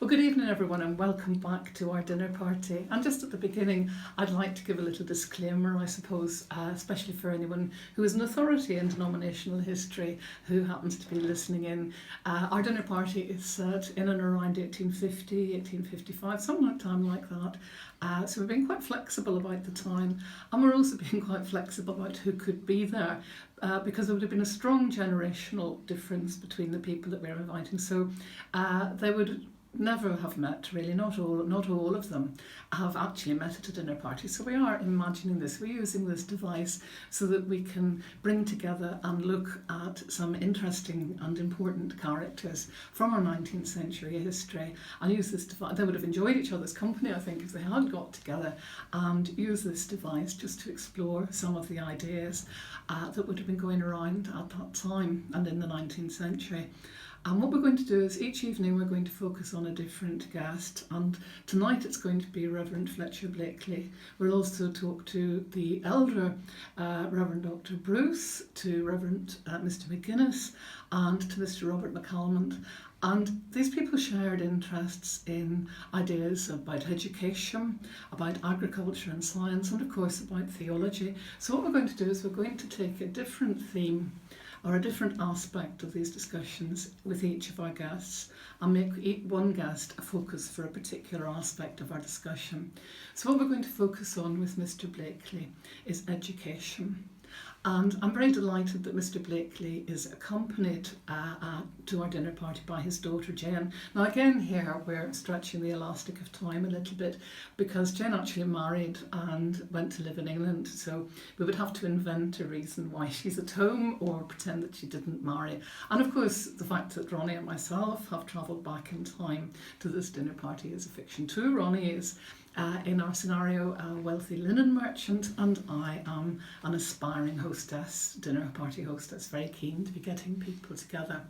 Well, good evening, everyone, and welcome back to our dinner party. And just at the beginning, I'd like to give a little disclaimer, I suppose, especially for anyone who is an authority in denominational history who happens to be listening in. Our dinner party is set in and around 1850, 1855, some time like that. So we're being quite flexible about the time, and we're also being quite flexible about who could be there. Because there would have been a strong generational difference between the people that we're inviting. So they would never have met, really, not all of them have actually met at a dinner party. So we are imagining this, we're using this device so that we can bring together and look at some interesting and important characters from our 19th century history and use this device. They would have enjoyed each other's company, I think, if they had got together, and use this device just to explore some of the ideas that would have been going around at that time and in the 19th century. And what we're going to do is each evening we're going to focus on a different guest, and tonight it's going to be Rev Fletcher Blakely. We'll also talk to the elder Reverend Dr. Bruce, to Reverend Mr. McGuinness, and to Mr. Robert McCalmont. And these people shared interests in ideas about education, about agriculture and science, and of course about theology. So what we're going to do is we're going to take a different theme or a different aspect of these discussions with each of our guests and make one guest a focus for a particular aspect of our discussion. So what we're going to focus on with Mr. Blakely is education. And I'm very delighted that Mr. Blakely is accompanied to our dinner party by his daughter Jane. Now again here we're stretching the elastic of time a little bit because Jane actually married and went to live in England, so we would have to invent a reason why she's at home or pretend that she didn't marry. And of course the fact that Ronnie and myself have travelled back in time to this dinner party is a fiction too. Ronnie is in our scenario, a wealthy linen merchant, and I am an aspiring hostess, dinner party hostess, very keen to be getting people together.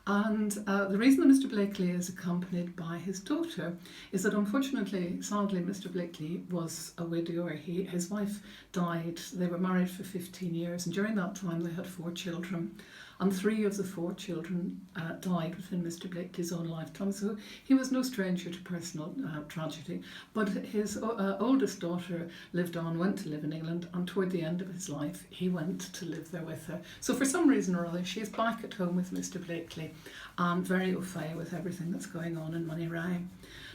And the reason that Mr. Blakely is accompanied by his daughter is that unfortunately, sadly, Mr. Blakely was a widower. His wife died. They were married for 15 years, and during that time they had 4 children. And 3 of the 4 children died within Mr. Blakely's own lifetime. So he was no stranger to personal tragedy. But his oldest daughter lived on, went to live in England, and toward the end of his life, he went to live there with her. So for some reason or other, she's back at home with Mr. Blakely and very au fait with everything that's going on in Monterey.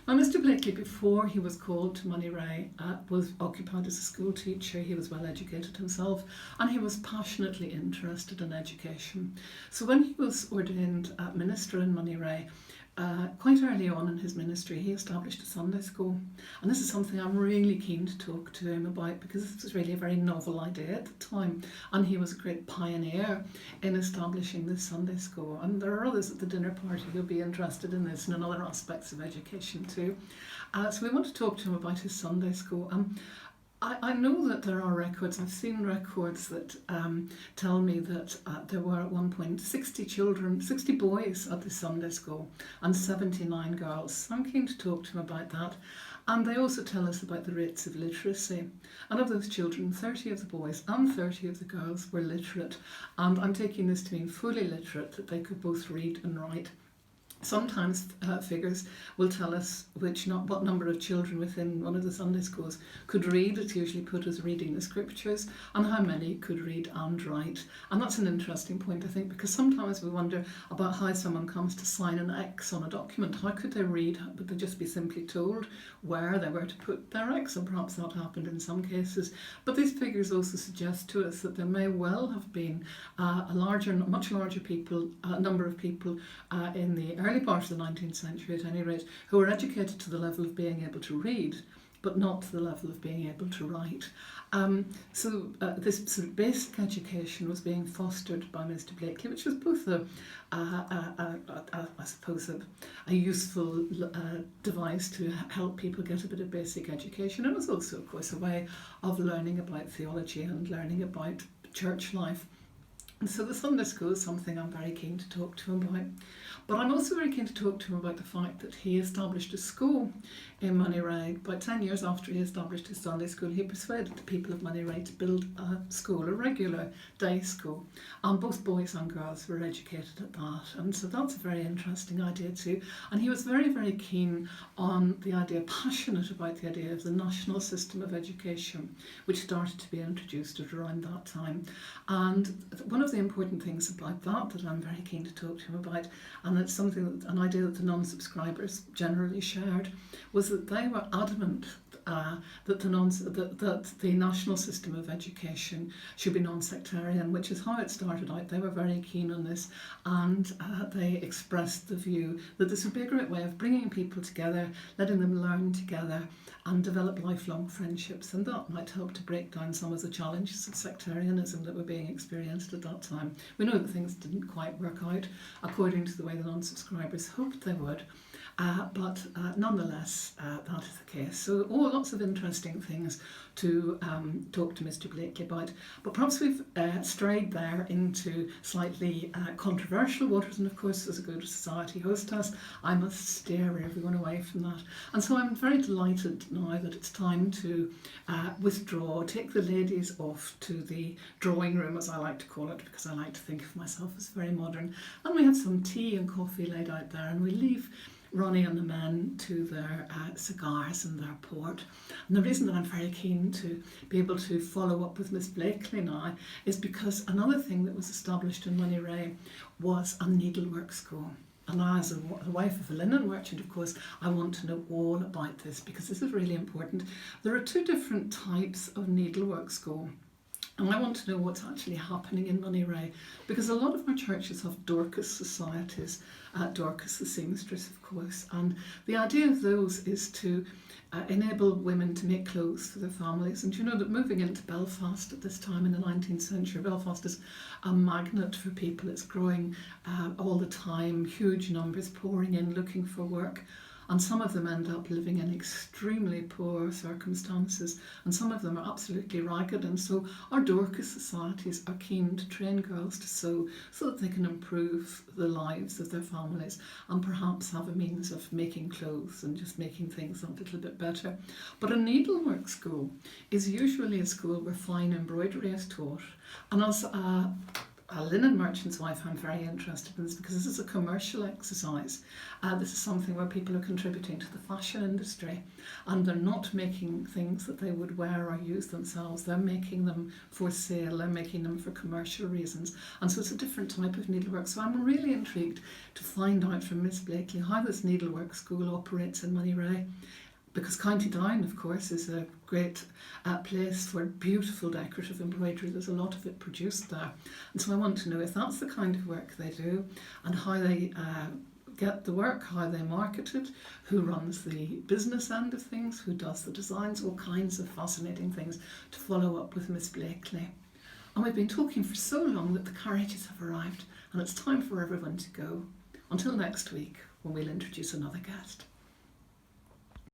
Now, Mr. Blakely, before he was called to Monterey, was occupied as a school teacher. He was well educated himself, and he was passionately interested in education. So when he was ordained minister in Monterey, quite early on in his ministry, he established a Sunday school. And this is something I'm really keen to talk to him about because this was really a very novel idea at the time. And he was a great pioneer in establishing this Sunday school. And there are others at the dinner party who'll be interested in this and in other aspects of education too. So we want to talk to him about his Sunday school. I know that there are records, I've seen records that tell me that there were at one point 60 boys at the Sunday school and 79 girls. So I'm keen to talk to him about that. And they also tell us about the rates of literacy. And of those children, 30 of the boys and 30 of the girls were literate. And I'm taking this to mean fully literate, that they could both read and write. Sometimes figures will tell us what number of children within one of the Sunday schools could read. It's usually put as reading the scriptures, and how many could read and write. And that's an interesting point, I think, because sometimes we wonder about how someone comes to sign an X on a document. How could they read? Would they just be simply told where they were to put their X? And perhaps that happened in some cases. But these figures also suggest to us that there may well have been much larger number of people in the early part of the 19th century at any rate, who were educated to the level of being able to read, but not to the level of being able to write. So this sort of basic education was being fostered by Mr. Blakely, which was both I suppose a useful device to help people get a bit of basic education, and was also, of course, a way of learning about theology and learning about church life. And so the Sunday school is something I'm very keen to talk to him about. But I'm also very keen to talk to him about the fact that he established a school in Monterey. About 10 years after he established his Sunday school, he persuaded the people of Monterey to build a school, a regular day school. And both boys and girls were educated at that. And so that's a very interesting idea too. And he was very, very keen on the idea, passionate about the idea of the national system of education, which started to be introduced at around that time. And one of the important things about that I'm very keen to talk to him about, and it's something, an idea that the non-subscribers generally shared, was that they were adamant that the national system of education should be non-sectarian, which is how it started out. They were very keen on this, and they expressed the view that this would be a great way of bringing people together, letting them learn together and develop lifelong friendships, and that might help to break down some of the challenges of sectarianism that were being experienced at that time. We know that things didn't quite work out according to the way the non-subscribers hoped they would, but nonetheless that is the case. So lots of interesting things to talk to Mr. Blakely about, but perhaps we've strayed there into slightly controversial waters, and of course as a good society hostess I must steer everyone away from that. And so I'm very delighted now that it's time to withdraw, take the ladies off to the drawing room, as I like to call it, because I like to think of myself as very modern, and we have some tea and coffee laid out there, and we leave Ronnie and the men to their cigars and their port. And the reason that I'm very keen to be able to follow up with Miss Blakely now is because another thing that was established in Monterey was a needlework school. And as a wife of a linen merchant, of course, I want to know all about this because this is really important. There are two different types of needlework school. And I want to know what's actually happening in Monterey, because a lot of our churches have Dorcas societies, Dorcas the seamstress, of course, and the idea of those is to enable women to make clothes for their families. And you know that moving into Belfast at this time in the 19th century, Belfast is a magnet for people. It's growing all the time, huge numbers pouring in looking for work. And some of them end up living in extremely poor circumstances, and some of them are absolutely ragged. And so our Dorcas societies are keen to train girls to sew so that they can improve the lives of their families and perhaps have a means of making clothes and just making things a little bit better. But a needlework school is usually a school where fine embroidery is taught. And as a linen merchant's wife, I'm very interested in this because this is a commercial exercise. This is something where people are contributing to the fashion industry, and they're not making things that they would wear or use themselves. They're making them for sale, they're making them for commercial reasons, and so it's a different type of needlework. So I'm really intrigued to find out from Miss Blakely how this needlework school operates in Monterey, because County Down, of course, is a great place for beautiful decorative embroidery. There's a lot of it produced there. And so I want to know if that's the kind of work they do and how they get the work, how they market it, who runs the business end of things, who does the designs, all kinds of fascinating things to follow up with Miss Blakely. And we've been talking for so long that the carriages have arrived and it's time for everyone to go. Until next week, when we'll introduce another guest.